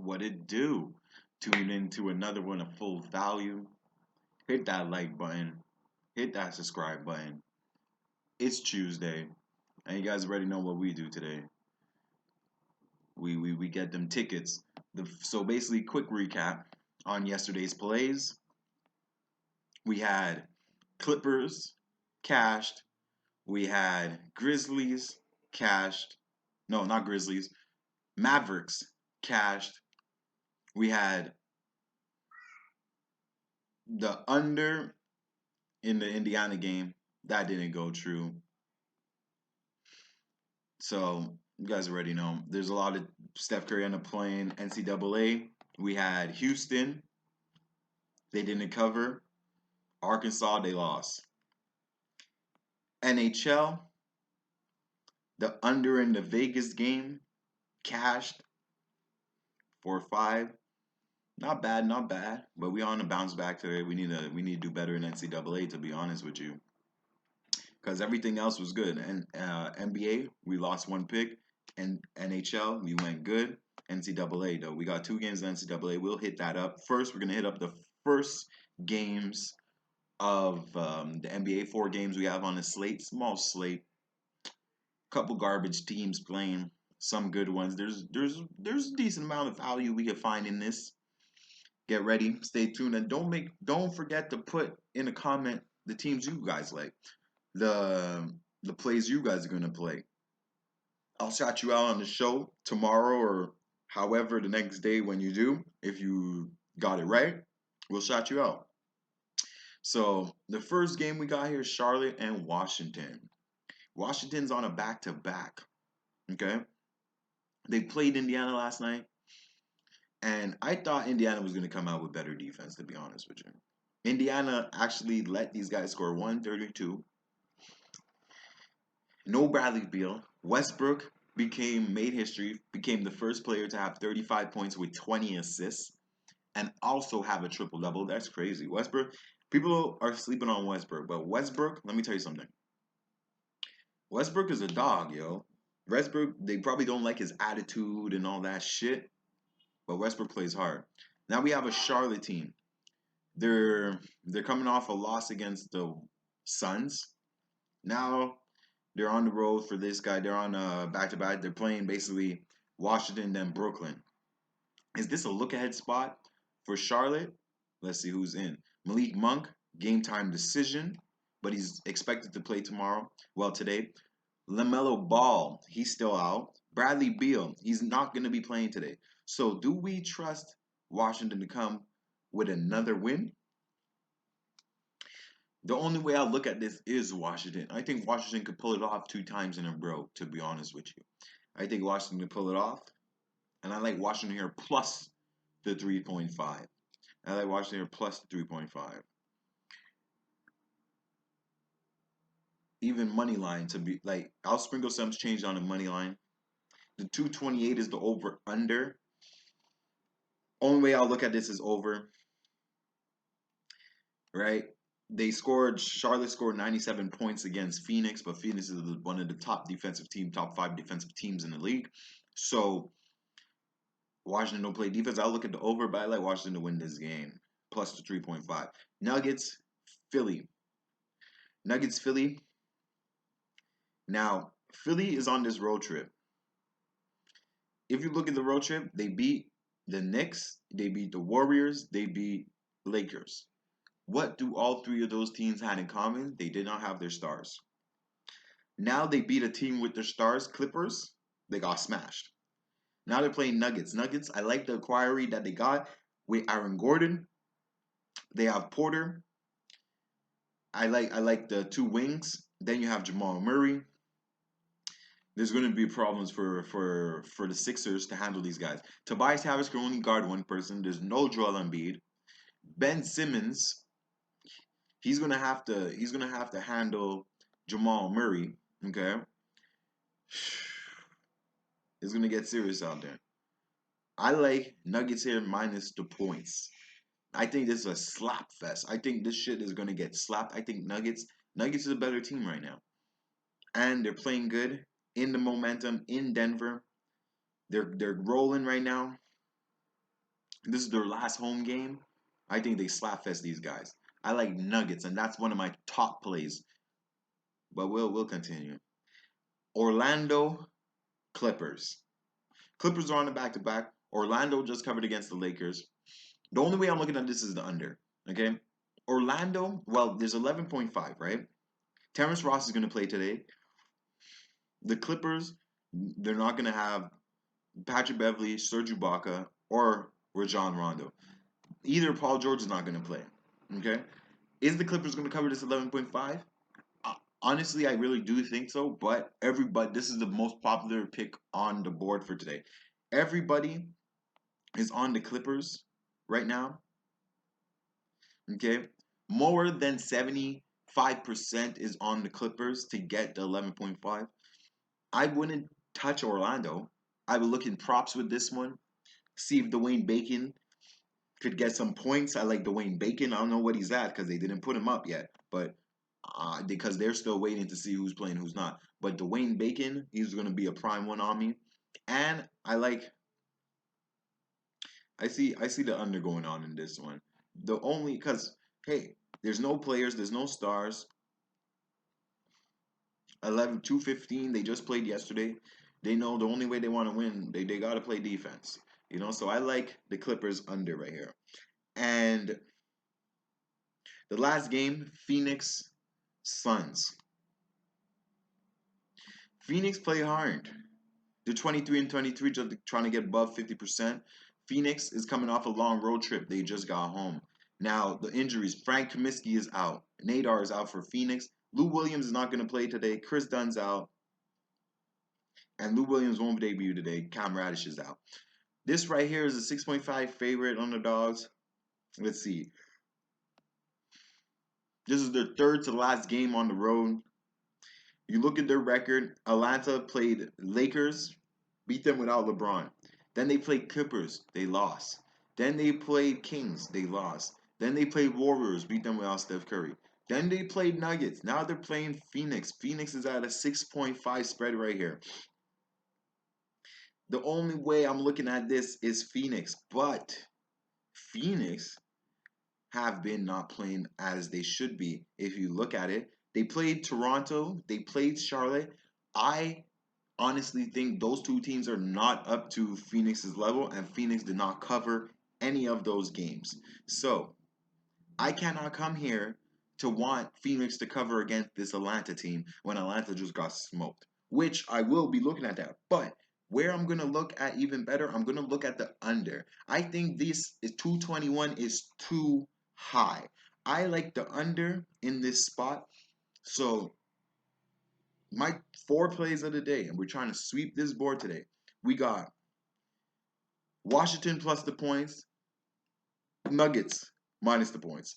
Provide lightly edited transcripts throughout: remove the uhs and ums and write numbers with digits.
What it do? Tune into another one of Full Value. Hit that like button. Hit that subscribe button. It's Tuesday, and you guys already know what we do today. We get them tickets. So basically, quick recap on yesterday's plays. We had Clippers cashed. We had Grizzlies cashed. No, not Grizzlies. Mavericks cashed. We had the under in the Indiana game. That didn't go true. So you guys already know. There's a lot of Steph Curry ended up playing NCAA. We had Houston. They didn't cover. Arkansas, they lost. NHL, the under in the Vegas game, cashed 4-5. Not bad, not bad. But we on a bounce back today. We need to do better in NCAA, to be honest with you, because everything else was good. And NBA, we lost one pick, and NHL, we went good. NCAA though, we got two games in NCAA. We'll hit that up first. We're gonna hit up the first games of the NBA. 4 games we have on the slate, small slate. Couple garbage teams playing, some good ones. There's a decent amount of value we can find in this. Get ready, stay tuned, and don't forget to put in a comment the teams you guys like, the the plays you guys are gonna play. I'll shout you out on the show tomorrow or however the next day when you do. If you got it right, we'll shout you out. So the first game we got here is Charlotte and Washington. Washington's on a back-to-back. Okay, they played Indiana last night, and I thought Indiana was going to come out with better defense. To be honest with you, Indiana actually let these guys score 132. No Bradley Beal. Westbrook made history, became the first player to have 35 points with 20 assists, and also have a triple double. That's crazy. Westbrook, people are sleeping on Westbrook, but Westbrook, let me tell you something. Westbrook is a dog, yo. Westbrook, they probably don't like his attitude and all that shit, but Westbrook plays hard. Now we have a Charlotte team. They're coming off a loss against the Suns. Now they're on the road for this guy. They're on back to back. They're playing basically Washington then Brooklyn. Is this a look ahead spot for Charlotte? Let's see who's in. Malik Monk, game time decision, but he's expected to play tomorrow. Well, today. LaMelo Ball, he's still out. Bradley Beal, he's not going to be playing today. So, do we trust Washington to come with another win? The only way I look at this is Washington. I think Washington could pull it off 2 times in a row, to be honest with you. I think Washington could pull it off. And I like Washington here plus the 3.5. I like Washington here plus the 3.5. Even money line to be like, I'll sprinkle some change on the money line. The 228 is the over under. Only way I'll look at this is over, right? Charlotte scored 97 points against Phoenix, but Phoenix is one of the top 5 defensive teams in the league. So Washington don't play defense. I'll look at the over, but I like Washington to win this game. Plus the 3.5. Nuggets, Philly. Nuggets, Philly. Now, Philly is on this road trip. If you look at the road trip, they beat the Knicks, they beat the Warriors, they beat Lakers. What do all 3 of those teams have in common? They did not have their stars. Now they beat a team with their stars, Clippers. They got smashed. Now they're playing Nuggets. Nuggets, I like the acquiry that they got with Aaron Gordon. They have Porter. I like the 2 wings. Then you have Jamal Murray. There's going to be problems for the Sixers to handle these guys. Tobias Harris can only guard one person. There's no Joel Embiid. Ben Simmons, he's gonna have to handle Jamal Murray. Okay, it's gonna get serious out there. I like Nuggets here minus the points. I think this is a slap fest. I think this shit is gonna get slapped. I think Nuggets is a better team right now, and they're playing good in the momentum in Denver. They're rolling right now. This is their last home game. I think they slap fest these guys. I like Nuggets, and that's one of my top plays. But we'll continue. Orlando Clippers. Clippers are on the back to back. Orlando just covered against the Lakers. The only way I'm looking at this is the under. Okay. Orlando, well, there's 11.5, right? Terrence Ross is going to play today. The Clippers, they're not going to have Patrick Beverly, Serge Ibaka, or Rajon Rondo. Either Paul George is not going to play. Okay. Is the Clippers going to cover this 11.5? Honestly, I really do think so, but this is the most popular pick on the board for today. Everybody is on the Clippers right now. Okay. More than 75% is on the Clippers to get the 11.5. I wouldn't touch Orlando. I would look in props with this one. See if Dwayne Bacon could get some points. I like Dwayne Bacon. I don't know what he's at because they didn't put him up yet. But because they're still waiting to see who's playing, who's not. But Dwayne Bacon, he's going to be a prime one on me. And I see the under going on in this one. The only because hey, there's no players, there's no stars. 2-15, they just played yesterday. They know the only way they want to win, they got to play defense. So I like the Clippers under right here. And the last game, Phoenix Suns. Phoenix play hard. They're 23-23, just trying to get above 50%. Phoenix is coming off a long road trip. They just got home. Now, the injuries. Frank Kaminsky is out. Nadar is out for Phoenix. Lou Williams is not going to play today. Chris Dunn's out. And Lou Williams won't debut today. Cam Radish is out. This right here is a 6.5 favorite underdogs. Let's see. This is their third to last game on the road. You look at their record. Atlanta played Lakers, beat them without LeBron. Then they played Clippers, they lost. Then they played Kings, they lost. Then they played Warriors, beat them without Steph Curry. Then they played Nuggets. Now they're playing Phoenix. Phoenix is at a 6.5 spread right here. The only way I'm looking at this is Phoenix, but Phoenix have been not playing as they should be. If you look at it, they played Toronto, they played Charlotte. I honestly think those two teams are not up to Phoenix's level, and Phoenix did not cover any of those games. So I cannot come here to want Phoenix to cover against this Atlanta team when Atlanta just got smoked, which I will be looking at that. But where I'm going to look at even better, I'm going to look at the under. I think this is 221 is too high. I like the under in this spot. So my 4 plays of the day, and we're trying to sweep this board today. We got Washington plus the points, Nuggets minus the points.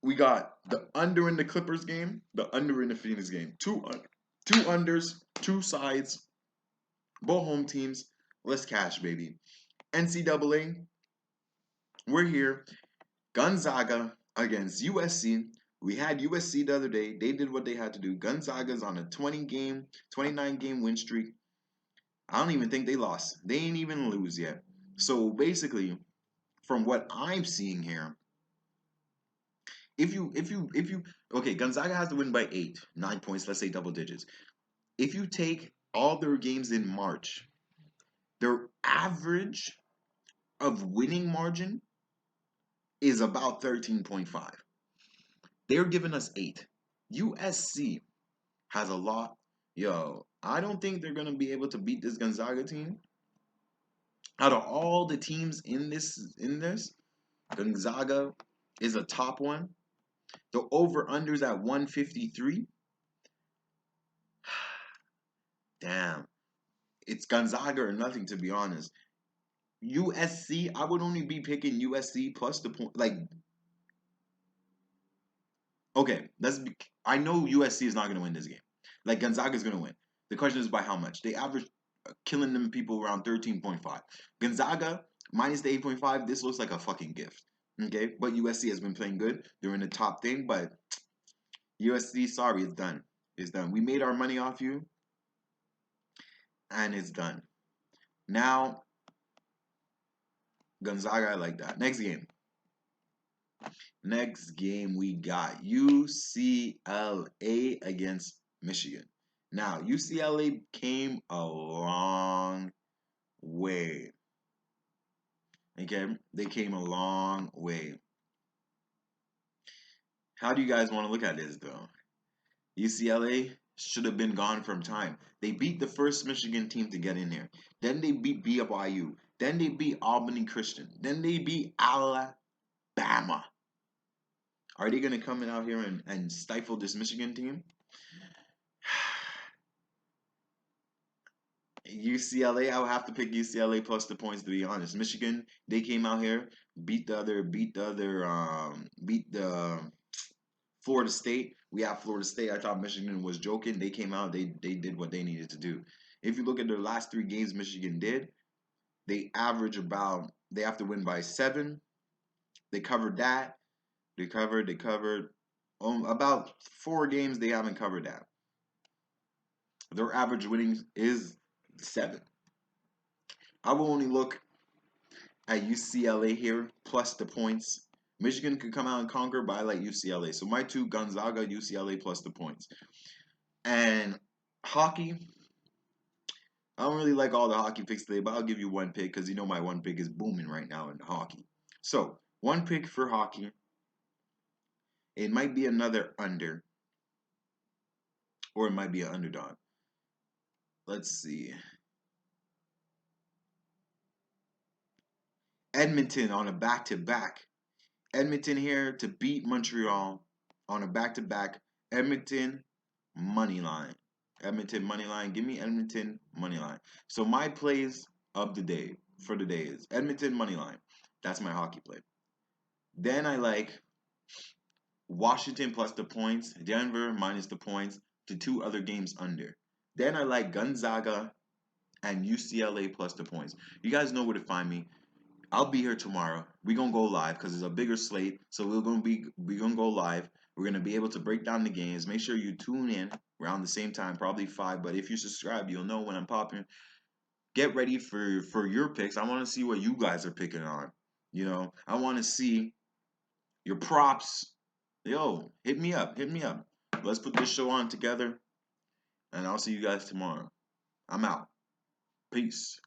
We got the under in the Clippers game, the under in the Phoenix game. Two unders, 2 sides, both home teams. Let's cash, baby. NCAA, we're here. Gonzaga against USC. We had USC the other day. They did what they had to do. Gonzaga's on a 29 game win streak. I don't even think they lost. They ain't even lose yet. So basically, from what I'm seeing here, if you okay, Gonzaga has to win by 8, 9 points, let's say double digits. If you take all their games in March, their average of winning margin is about 13.5. They're giving us 8. USC has a lot. Yo, I don't think they're gonna be able to beat this Gonzaga team. Out of all the teams in this, Gonzaga is a top one. The over-unders at 153. Damn. It's Gonzaga or nothing, to be honest. USC, I would only be picking USC plus the point. Like, okay, I know USC is not going to win this game. Like, Gonzaga is going to win. The question is by how much. They average killing them people around 13.5. Gonzaga, minus the 8.5, this looks like a fucking gift. Okay, but USC has been playing good. They're in the top thing, but USC, sorry, it's done. It's done. We made our money off you, and it's done. Now, Gonzaga, I like that. Next game. Next game, we got UCLA against Michigan. Now, UCLA came a long way. Okay, they came a long way. How do you guys want to look at this, though? UCLA should have been gone from time. They beat the first Michigan team to get in here. Then they beat BYU. Then they beat Albany Christian. Then they beat Alabama. Are they going to come in out here and stifle this Michigan team? UCLA, I would have to pick UCLA plus the points, to be honest. Michigan, they came out here, beat the Florida State. We have Florida State. I thought Michigan was joking. They came out, they did what they needed to do. If you look at their last 3 games Michigan did, they have to win by 7. They covered that. They covered about 4 games they haven't covered that. Their average winning is 7. I will only look at UCLA here plus the points. Michigan could come out and conquer, but I like UCLA. So my 2, Gonzaga, UCLA plus the points. And hockey, I don't really like all the hockey picks today, but I'll give you one pick because you know my one pick is booming right now in hockey. So one pick for hockey. It might be another under, or it might be an underdog. Let's see. Edmonton on a back-to-back. Edmonton here to beat Montreal on a back-to-back. Edmonton money line. Edmonton money line. Give me Edmonton money line. So my plays of the day for the day is Edmonton money line. That's my hockey play. Then I like Washington plus the points, Denver minus the points, the 2 other games under. Then I like Gonzaga and UCLA plus the points. You guys know where to find me. I'll be here tomorrow. We're gonna go live because it's a bigger slate. So we're gonna go live. We're gonna be able to break down the games. Make sure you tune in around the same time, probably 5. But if you subscribe, you'll know when I'm popping. Get ready for your picks. I want to see what you guys are picking on. You know, I want to see your props. Yo, hit me up. Hit me up. Let's put this show on together. And I'll see you guys tomorrow. I'm out. Peace.